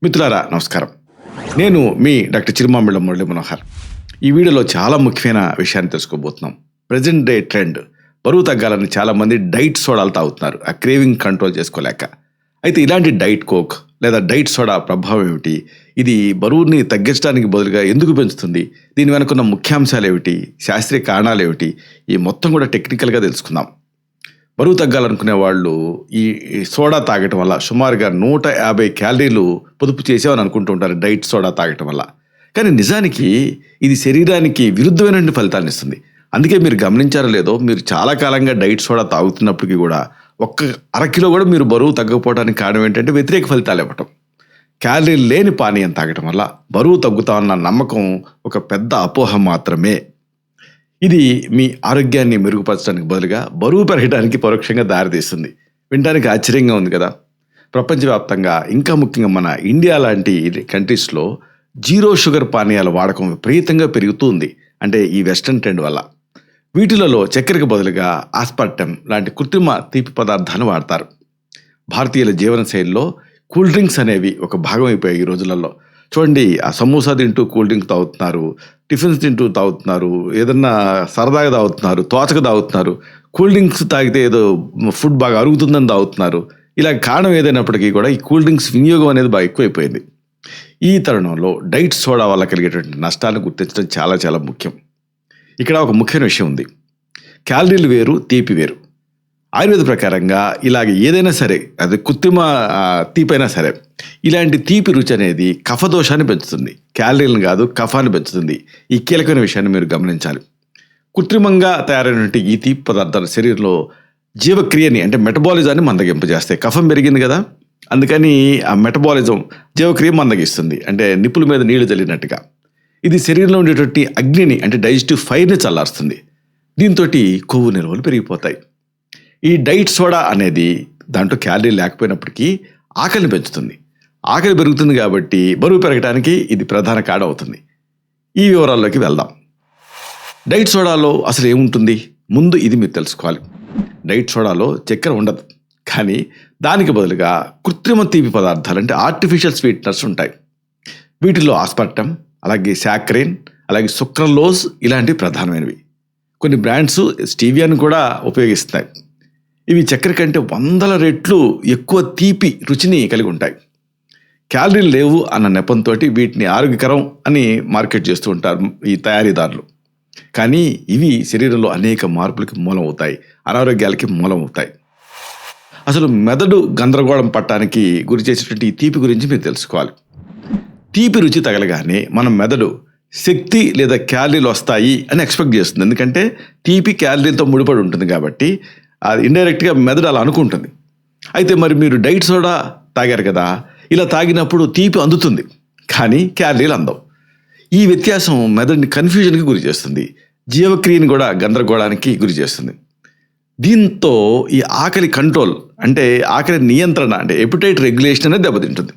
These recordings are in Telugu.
మిత్రులారా నమస్కారం. నేను మీ డాక్టర్ చిరుమామిళ్ళ మురళీ మనోహర్. ఈ వీడియోలో చాలా ముఖ్యమైన విషయాన్ని తెలుసుకోబోతున్నాం. ప్రెజెంట్ డే ట్రెండ్, బరువు తగ్గాలని చాలామంది డైట్ సోడాలు తాగుతున్నారు, ఆ క్రేవింగ్ కంట్రోల్ చేసుకోలేక. అయితే ఇలాంటి డైట్ కోక్ లేదా డైట్ సోడా ప్రభావం ఏమిటి? ఇది బరువుని తగ్గించడానికి బదులుగా ఎందుకు పెంచుతుంది? దీని వెనుకున్న ముఖ్యాంశాలు ఏమిటి? శాస్త్రీయ కారణాలు ఏమిటి? ఈ మొత్తం కూడా టెక్నికల్గా తెలుసుకుందాం. బరువు తగ్గాలనుకునే వాళ్ళు ఈ సోడా తాగటం వల్ల సుమారుగా 150 క్యాలరీలు పొదుపు చేసామని అనుకుంటుంటారు డైట్ సోడా తాగటం వల్ల. కానీ నిజానికి ఇది శరీరానికి విరుద్ధమైనటువంటి ఫలితాలను ఇస్తుంది. అందుకే మీరు గమనించారో లేదో, మీరు చాలా కాలంగా డైట్ సోడా తాగుతున్నప్పటికీ కూడా ఒక్క అరకిలో కూడా మీరు బరువు తగ్గకపోవడానికి కారణం ఏంటంటే వ్యతిరేక ఫలితాలు ఇవ్వటం. క్యాలరీలు లేని పానీయం తాగటం వల్ల బరువు తగ్గుతామన్న నమ్మకం ఒక పెద్ద అపోహ మాత్రమే. ఇది మీ ఆరోగ్యాన్ని మెరుగుపరచడానికి బదులుగా బరువు పెరగడానికి పరోక్షంగా దారితీస్తుంది. వినడానికి ఆశ్చర్యంగా ఉంది కదా. ప్రపంచవ్యాప్తంగా, ఇంకా ముఖ్యంగా మన ఇండియా లాంటి కంట్రీస్లో జీరో షుగర్ పానీయాల వాడకం విపరీతంగా పెరుగుతూ ఉంది. అంటే ఈ వెస్ట్రన్ ట్రెండ్ వల్ల. వీటిలలో చక్కెరకు బదులుగా ఆస్పర్టమ్ లాంటి కృత్రిమ తీపి పదార్థాన్ని వాడతారు. భారతీయుల జీవనశైలిలో కూల్ డ్రింక్స్ అనేవి ఒక భాగం అయిపోయాయి ఈ రోజులలో. చూడండి, ఆ సమోసా తింటూ కూల్ డ్రింక్ తాగుతున్నారు, టిఫిన్స్ తింటూ తాగుతున్నారు, ఏదన్నా సరదాగా తాగుతున్నారు, తోచక తాగుతున్నారు, కూల్ డ్రింక్స్ తాగితే ఏదో ఫుడ్ బాగా అరుగుతుందని తాగుతున్నారు. ఇలా కారణం ఏదైనప్పటికీ కూడా ఈ కూల్ డ్రింక్స్ వినియోగం అనేది బాగా ఎక్కువైపోయింది. ఈ తరుణంలో డైట్ సోడా వల్ల కలిగేటువంటి నష్టాలను గుర్తించడం చాలా చాలా ముఖ్యం. ఇక్కడ ఒక ముఖ్యమైన విషయం ఉంది. క్యాలరీలు వేరు, తీపి వేరు. ఆయుర్వేద ప్రకారంగా ఇలాగ ఏదైనా సరే, అది కృత్రిమ తీపైనా సరే, ఇలాంటి తీపి రుచి అనేది కఫదోషాన్ని పెంచుతుంది, క్యాలరీలను కాదు కఫాన్ని పెంచుతుంది. ఈ కీలకమైన విషయాన్ని మీరు గమనించాలి. కృత్రిమంగా తయారైనటువంటి ఈ తీపి పదార్థాలు శరీరంలో జీవక్రియని, అంటే మెటబాలిజాన్ని మందగింపజేస్తాయి. కఫం పెరిగింది కదా, అందుకని ఆ మెటబాలిజం, జీవక్రియ మందగిస్తుంది. అంటే నిప్పుల మీద నీళ్లు చల్లినట్టుగా ఇది శరీరంలో ఉండేటువంటి అగ్నిని, అంటే డైజెస్టివ్ ఫైర్ని చల్లారుస్తుంది. దీంతో కొవ్వు నిల్వలు పెరిగిపోతాయి. ఈ డైట్ సోడా అనేది దాంట్లో క్యాలరీ లేకపోయినప్పటికీ ఆకలిని పెంచుతుంది. ఆకలి పెరుగుతుంది కాబట్టి బరువు పెరగడానికి ఇది ప్రధాన కారణం అవుతుంది. ఈ వివరాల్లోకి వెళ్దాం. డైట్ సోడాలో అసలు ఏముంటుంది? ముందు ఇది మీరు తెలుసుకోవాలి. డైట్ సోడాలో చక్కెర ఉండదు, కానీ దానికి బదులుగా కృత్రిమ తీపి పదార్థాలు, అంటే ఆర్టిఫిషియల్ స్వీట్నర్స్ ఉంటాయి. వీటిలో ఆస్పర్టమ్, అలాగే సాకరైన్, అలాగే సుక్రలోజ్ ఇలాంటివి ప్రధానమైనవి. కొన్ని బ్రాండ్స్ స్టీవియాను కూడా ఉపయోగిస్తాయి. ఇవి చక్కెర కంటే 100 రెట్లు ఎక్కువ తీపి రుచిని కలిగి ఉంటాయి. క్యాలరీలు లేవు అన్న నెపంతో వీటిని ఆరోగ్యకరం అని మార్కెట్ చేస్తూ ఉంటారు ఈ తయారీదారులు. కానీ ఇవి శరీరంలో అనేక మార్పులకి మూలం అవుతాయి, అనారోగ్యాలకి మూలం అవుతాయి. అసలు మెదడు గందరగోళం పట్టడానికి గురి చేసేటువంటి ఈ తీపి గురించి మీరు తెలుసుకోవాలి. తీపి రుచి తగలగానే మన మెదడు శక్తి లేదా క్యాలరీలు వస్తాయి అని ఎక్స్పెక్ట్ చేస్తుంది. ఎందుకంటే తీపి క్యాలరీలతో ముడిపడి ఉంటుంది కాబట్టి అది ఇండైరెక్ట్గా మెదడు అలా అనుకుంటుంది. అయితే మరి మీరు డైట్ సోడా తాగారు కదా, ఇలా తాగినప్పుడు తీపి అందుతుంది, కానీ క్యాలరీలు అందవు. ఈ వ్యత్యాసం మెదడుని కన్ఫ్యూజన్కి గురి చేస్తుంది, జీవక్రియని కూడా గందరగోళానికి గురి చేస్తుంది. దీంతో ఈ ఆకలి కంట్రోల్, అంటే ఆకలి నియంత్రణ, అంటే ఎపిటైట్ రెగ్యులేషన్ అనేది దెబ్బతింటుంది.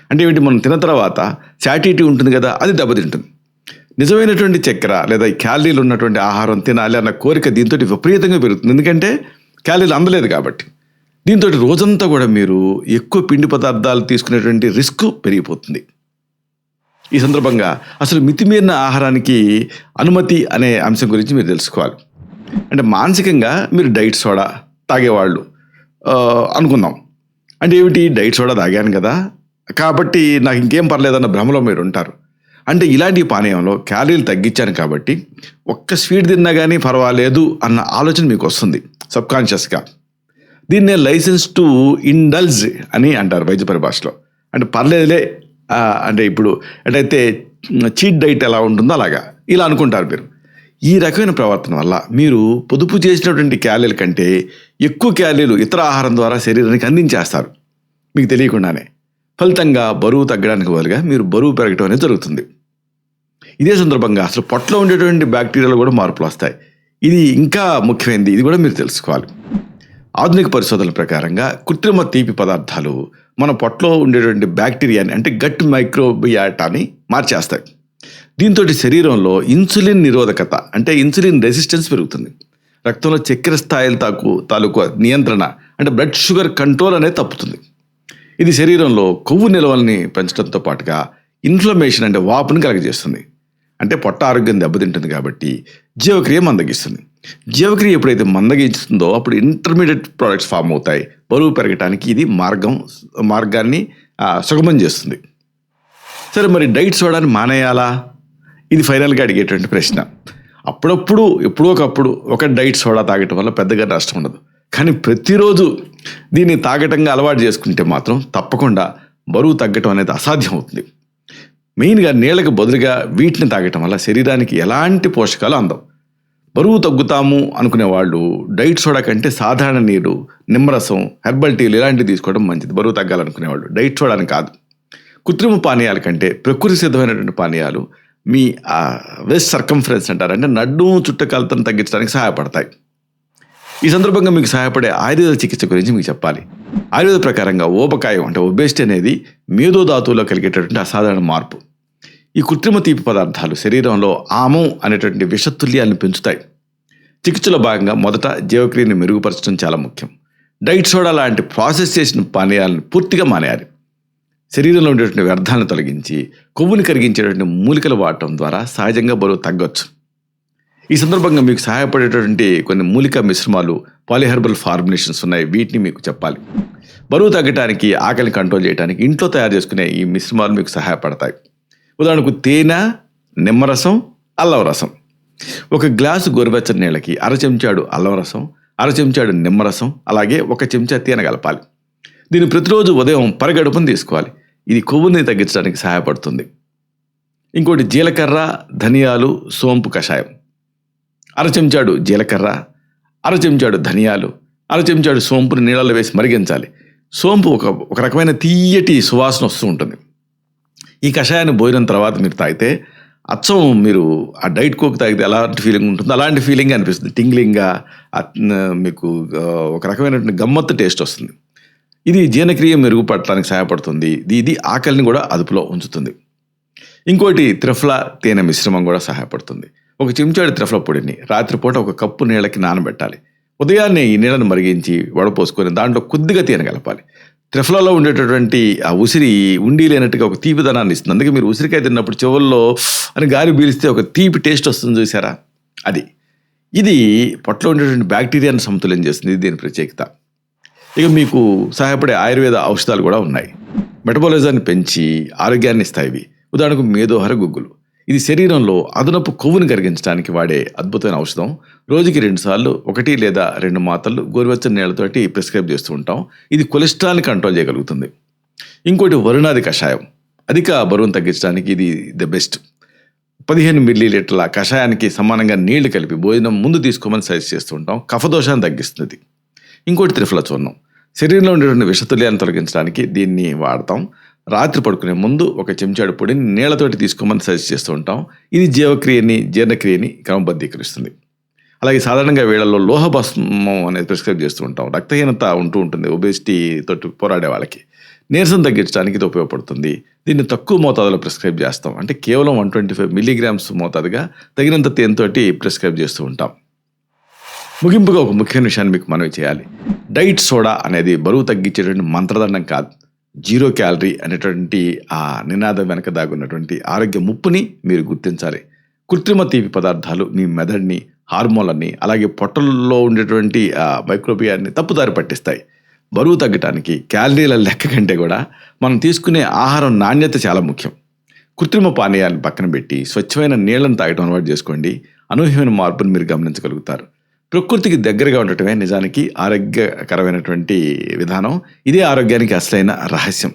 అంటే ఏమిటి, మనం తిన్న తర్వాత శాటిటీ ఉంటుంది కదా, అది దెబ్బతింటుంది. నిజమైనటువంటి చక్కెర లేదా క్యాలరీలు ఉన్నటువంటి ఆహారం తినాలి అన్న కోరిక దీంతో విపరీతంగా పెరుగుతుంది. ఎందుకంటే క్యాలరీలు అందలేదు కాబట్టి. దీంతో రోజంతా కూడా మీరు ఎక్కువ పిండి పదార్థాలు తీసుకునేటువంటి రిస్క్ పెరిగిపోతుంది. ఈ సందర్భంగా అసలు మితిమీరిన ఆహారానికి అనుమతి అనే అంశం గురించి మీరు తెలుసుకోవాలి. అంటే మానసికంగా మీరు డైట్ సోడా తాగేవాళ్ళు అనుకుందాం. అంటే ఏమిటి, డైట్ సోడా తాగాను కదా కాబట్టి నాకు ఇంకేం పర్లేదన్న భ్రమలో మీరు ఉంటారు. అంటే ఇలాంటి పానీయంలో క్యాలరీలు తగ్గించాను కాబట్టి ఒక్క స్వీట్ తిన్నా కానీ పర్వాలేదు అన్న ఆలోచన మీకు వస్తుంది సబ్కాన్షియస్గా. దీన్నే లైసెన్స్ టు ఇండల్జ్ అని అంటారు వైద్య పరిభాషలో. అంటే పర్లేదులే, అంటే ఇప్పుడు ఎటైతే చీట్ డైట్ ఎలా ఉంటుందో అలాగా ఇలా అనుకుంటారు మీరు. ఈ రకమైన ప్రవర్తన వల్ల మీరు పొదుపు చేసినటువంటి క్యాలరీల కంటే ఎక్కువ క్యాలరీలు ఇతర ఆహారం ద్వారా శరీరానికి అందించేస్తారు మీకు తెలియకుండానే. ఫలితంగా బరువు తగ్గడానికి బదులుగా మీరు బరువు పెరగటం అనేది జరుగుతుంది. ఇదే సందర్భంగా అసలు పొట్టలో ఉండేటువంటి బ్యాక్టీరియాలు కూడా మార్పులు వస్తాయి. ఇది ఇంకా ముఖ్యమైనది, ఇది కూడా మీరు తెలుసుకోవాలి. ఆధునిక పరిశోధనల ప్రకారంగా కృత్రిమ తీపి పదార్థాలు మన పొట్టలో ఉండేటువంటి బ్యాక్టీరియాని, అంటే గట్ మైక్రోబియాటాని మార్చేస్తాయి. దీంతో శరీరంలో ఇన్సులిన్ నిరోధకత, అంటే ఇన్సులిన్ రెసిస్టెన్స్ పెరుగుతుంది. రక్తంలో చక్కెర స్థాయిల తాలూకు నియంత్రణ, అంటే బ్లడ్ షుగర్ కంట్రోల్ అనేది తప్పుతుంది. ఇది శరీరంలో కొవ్వు నిల్వల్ని పెంచడంతో పాటుగా ఇన్ఫ్లమేషన్ అంటే వాపుని కలగజేస్తుంది. అంటే పొట్ట ఆరోగ్యం దెబ్బతింటుంది కాబట్టి జీవక్రియ మందగిస్తుంది. జీవక్రియ ఎప్పుడైతే మందగిస్తుందో అప్పుడు ఇంటర్మీడియట్ ప్రోడక్ట్స్ ఫామ్ అవుతాయి. బరువు పెరగటానికి ఇది మార్గాన్ని సుగమం చేస్తుంది. సరే, మరి డైట్ సోడాని మానేయాలా? ఇది ఫైనల్గా అడిగేటువంటి ప్రశ్న. అప్పుడప్పుడు ఎప్పుడో ఒకప్పుడు ఒక డైట్ సోడా తాగటం వల్ల పెద్దగా నష్టం ఉండదు. కానీ ప్రతిరోజు దీన్ని తాగటంగా అలవాటు చేసుకుంటే మాత్రం తప్పకుండా బరువు తగ్గటం అనేది అసాధ్యం అవుతుంది. మెయిన్గా నీళ్ళకి బదులుగా వీటిని తాగటం వల్ల శరీరానికి ఎలాంటి పోషకాలు అందవు. బరువు తగ్గుతాము అనుకునే వాళ్ళు డైట్ సోడా కంటే సాధారణ నీరు, నిమ్మరసం, హెర్బల్ టీలు ఇలాంటివి తీసుకోవడం మంచిది. బరువు తగ్గాలనుకునేవాళ్ళు డైట్ సోడాని కాదు. కృత్రిమ పానీయాల కంటే ప్రకృతి సిద్ధమైనటువంటి పానీయాలు మీ వెస్ట్ సర్కంఫరెన్స్ అంటారు, అంటే నడ్డు చుట్టకలతను తగ్గించడానికి సహాయపడతాయి. ఈ సందర్భంగా మీకు సహాయపడే ఆయుర్వేద చికిత్స గురించి మీకు చెప్పాలి. ఆయుర్వేద ప్రకారంగా ఊబకాయం అంటే ఒబేసిటీ అనేది మేధోధాతువులో కలిగేటటువంటి అసాధారణ మార్పు. ఈ కృత్రిమ తీపి పదార్థాలు శరీరంలో ఆమం అనేటువంటి విషతుల్యాన్ని పెంచుతాయి. చికిత్సలో భాగంగా మొదట జీవక్రియని మెరుగుపరచడం చాలా ముఖ్యం. డైట్ సోడా లాంటి ప్రాసెస్ చేసిన పానీయాలను పూర్తిగా మానేయాలి. శరీరంలో ఉండేటువంటి వ్యర్థాలను తొలగించి కొవ్వుని కరిగించేటువంటి మూలికలు వాడటం ద్వారా సహజంగా బరువు తగ్గొచ్చు. ఈ సందర్భంగా మీకు సహాయపడేటటువంటి కొన్ని మూలికా మిశ్రమాలు, పాలిహెర్బల్ ఫార్ములేషన్స్ ఉన్నాయి. వీటిని మీకు చెప్పాలి. బరువు తగ్గడానికి, ఆకలిని కంట్రోల్ చేయడానికి ఇంట్లో తయారు చేసుకునే ఈ మిశ్రమాలు మీకు సహాయపడతాయి. ఉదాహరణకు తేనె, నిమ్మరసం, అల్లం రసం. ఒక గ్లాసు గోరువెచ్చని నీళ్ళకి 1/2 చెంచాడు అల్లం రసం, 1/2 చెంచాడు నిమ్మరసం, అలాగే 1 చెంచా తేనె కలపాలి. దీన్ని ప్రతిరోజు ఉదయం పరగడుపుని తీసుకోవాలి. ఇది కొవ్వుని తగ్గించడానికి సహాయపడుతుంది. ఇంకోటి జీలకర్ర, ధనియాలు, సోంపు కషాయం. 1/2 చెంచాడు జీలకర్ర, 1/2 చెంచాడు ధనియాలు, 1/2 చెంచాడు సోంపుని నీళ్ళలో వేసి మరిగించాలి. సోంపు ఒక రకమైన తీయటి సువాసన వస్తూ ఉంటుంది. ఈ కషాయాన్ని భోజనం తర్వాత మీరు తాగితే అచ్చం మీరు ఆ డైట్ కోక్ తాగితే ఎలాంటి ఫీలింగ్ ఉంటుందో అలాంటి ఫీలింగ్ అనిపిస్తుంది. టింగ్లింగ్గా మీకు ఒక రకమైనటువంటి గమ్మత్తు టేస్ట్ వస్తుంది. ఇది జీర్ణక్రియ మెరుగుపడటానికి సహాయపడుతుంది. ఇది ఆకలిని కూడా అదుపులో ఉంచుతుంది. ఇంకోటి త్రిఫలా తేనె మిశ్రమం కూడా సహాయపడుతుంది. 1 చెంచాడు త్రిఫలా పొడిని రాత్రిపూట 1 కప్పు నీళ్ళకి నానబెట్టాలి. ఉదయాన్నే ఈ నీళ్ళను మరిగించి వడపోసుకొని దాంట్లో కొద్దిగా తేనె కలపాలి. త్రిఫలాలో ఉండేటటువంటి ఆ ఉసిరి ఉండి లేనట్టుగా ఒక తీపిదనాన్ని ఇస్తుంది. అందుకే మీరు ఉసిరికాయ తిన్నప్పుడు చెవుల్లో అని గాలి పీలిస్తే ఒక తీపి టేస్ట్ వస్తుంది చూసారా, అది. ఇది పొట్టలో ఉండేటువంటి బ్యాక్టీరియాను సమతుల్యం చేస్తుంది. దీని ప్రత్యేకత. ఇక మీకు సహాయపడే ఆయుర్వేద ఔషధాలు కూడా ఉన్నాయి. మెటబాలిజాన్ని పెంచి ఆరోగ్యాన్ని ఇస్తాయి. ఉదాహరణకు మేధోహర గుగ్గులు. ఇది శరీరంలో అదనపు కొవ్వుని కరిగించడానికి వాడే అద్భుతమైన ఔషధం. రోజుకి 2 సార్లు 1 లేదా 2 మాత్రలు గోరువెచ్చని నీళ్ళతోటి ప్రిస్క్రైబ్ చేస్తూ ఉంటాం. ఇది కొలెస్ట్రాల్ని కంట్రోల్ చేయగలుగుతుంది. ఇంకోటి వరుణాది కషాయం. అధిక బరువును తగ్గించడానికి ఇది ది బెస్ట్. 15 మిల్లీలీటర్ల కషాయానికి సమానంగా నీళ్లు కలిపి భోజనం ముందు తీసుకోమని సజెస్ట్ చేస్తూ ఉంటాం. కఫదోషాన్ని తగ్గిస్తుంది. ఇంకోటి త్రిఫల చూర్ణం. శరీరంలో ఉండేటువంటి విషతుల్యాన్ని తొలగించడానికి దీన్ని వాడతాం. రాత్రి పడుకునే ముందు 1 చెంచాడు పొడిని నీళ్లతోటి తీసుకోమని సజెస్ట్ చేస్తూ ఉంటాం. ఇది జీవక్రియని, జీర్ణక్రియని క్రమబద్ధీకరిస్తుంది. అలాగే సాధారణంగా వేళల్లో లోహభస్మం అనేది ప్రిస్క్రైబ్ చేస్తూ ఉంటాం. రక్తహీనత ఉంటూ ఉంటుంది ఒబేసిటీ తోటి పోరాడే వాళ్ళకి. నీరసం తగ్గించడానికి ఇది ఉపయోగపడుతుంది. దీన్ని తక్కువ మోతాదులో ప్రిస్క్రైబ్ చేస్తాం. అంటే కేవలం 125 మిల్లీగ్రామ్స్ మోతాదుగా తగినంత తేనెతోటి ప్రిస్క్రైబ్ చేస్తూ ఉంటాం. ముగింపుగా ఒక ముఖ్యమైన విషయాన్ని మీకు మనవి చేయాలి. డైట్ సోడా అనేది బరువు తగ్గించేటువంటి మంత్రదండం కాదు. 0 క్యాలరీ అనేటువంటి ఆ నినాదం వెనక దాగున్నటువంటి ఆరోగ్య ముప్పుని మీరు గుర్తించాలి. కృత్రిమ తీపి పదార్థాలు మీ మెదడుని, హార్మోన్లని, అలాగే పొట్టల్లో ఉండేటువంటి మైక్రోబియాన్ని తప్పుదారి పట్టిస్తాయి. బరువు తగ్గటానికి క్యాలరీల లెక్క కంటే కూడా మనం తీసుకునే ఆహారం నాణ్యత చాలా ముఖ్యం. కృత్రిమ పానీయాలను పక్కన పెట్టి స్వచ్ఛమైన నీళ్లను తాగడం అలవాటు చేసుకోండి. అనూహ్యమైన మార్పును మీరు గమనించగలుగుతారు. ప్రకృతికి దగ్గరగా ఉండటమే నిజానికి ఆరోగ్యకరమైనటువంటి విధానం. ఇదే ఆరోగ్యానికి అసలైన రహస్యం.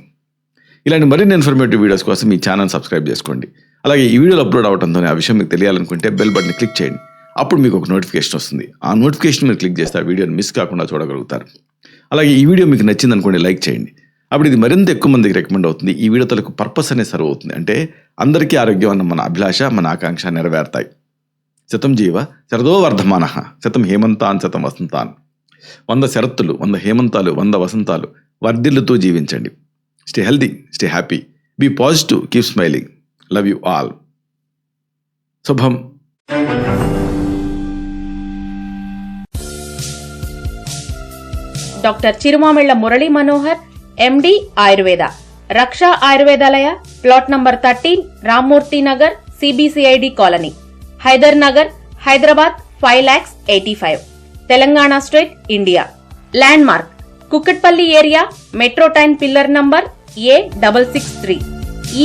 ఇలాంటి మరిన్ని ఇన్ఫర్మేటివ్ వీడియోస్ కోసం మీ ఛానల్ సబ్స్క్రైబ్ చేసుకోండి. అలాగే ఈ వీడియోలు అప్లోడ్ అవడంతో ఆ విషయం మీకు తెలియాలనుకుంటే బెల్ బటన్ క్లిక్ చేయండి. అప్పుడు మీకు ఒక నోటిఫికేషన్ వస్తుంది. ఆ నోటిఫికేషన్ మీరు క్లిక్ చేస్తే ఆ వీడియోని మిస్ కాకుండా చూడగలుగుతారు. అలాగే ఈ వీడియో మీకు నచ్చింది అనుకోండి, లైక్ చేయండి. అప్పుడు ఇది మరింత ఎక్కువ మందికి రికమెండ్ అవుతుంది. ఈ వీడియో తలకు పర్పస్ అనేది సర్వ్ అవుతుంది. అంటే అందరికీ ఆరోగ్యం అన్న మన అభిలాష, మన ఆకాంక్ష నెరవేరుతాయి. శతం జీవ శరదో వర్ధమానః, శతం హేమంతాన్ శతం వసంతాన్. 100 శరత్తులు, 100 హేమంతాలు, 100 వసంతాలు వర్ధిల్లుతూ జీవించండి. Stay healthy, stay happy, be positive, keep smiling. Love you all. శుభం. Doctor Chirumamilla Murali Manohar, MD Ayurveda, Raksha Ayurvedalaya, plot number 13, Rammurthy Nagar, CBCID colony, Hyder Nagar, Hyderabad 5,85,000, Telangana state, India. Landmark Kukatpally area, metro train pillar number A663.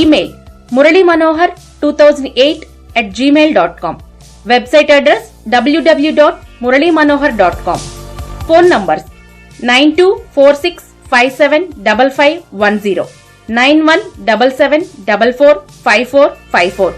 Email muralymanohar2008@gmail.com. Website address www.muralymanohar.com. Phone numbers 9246575510, 9177445454.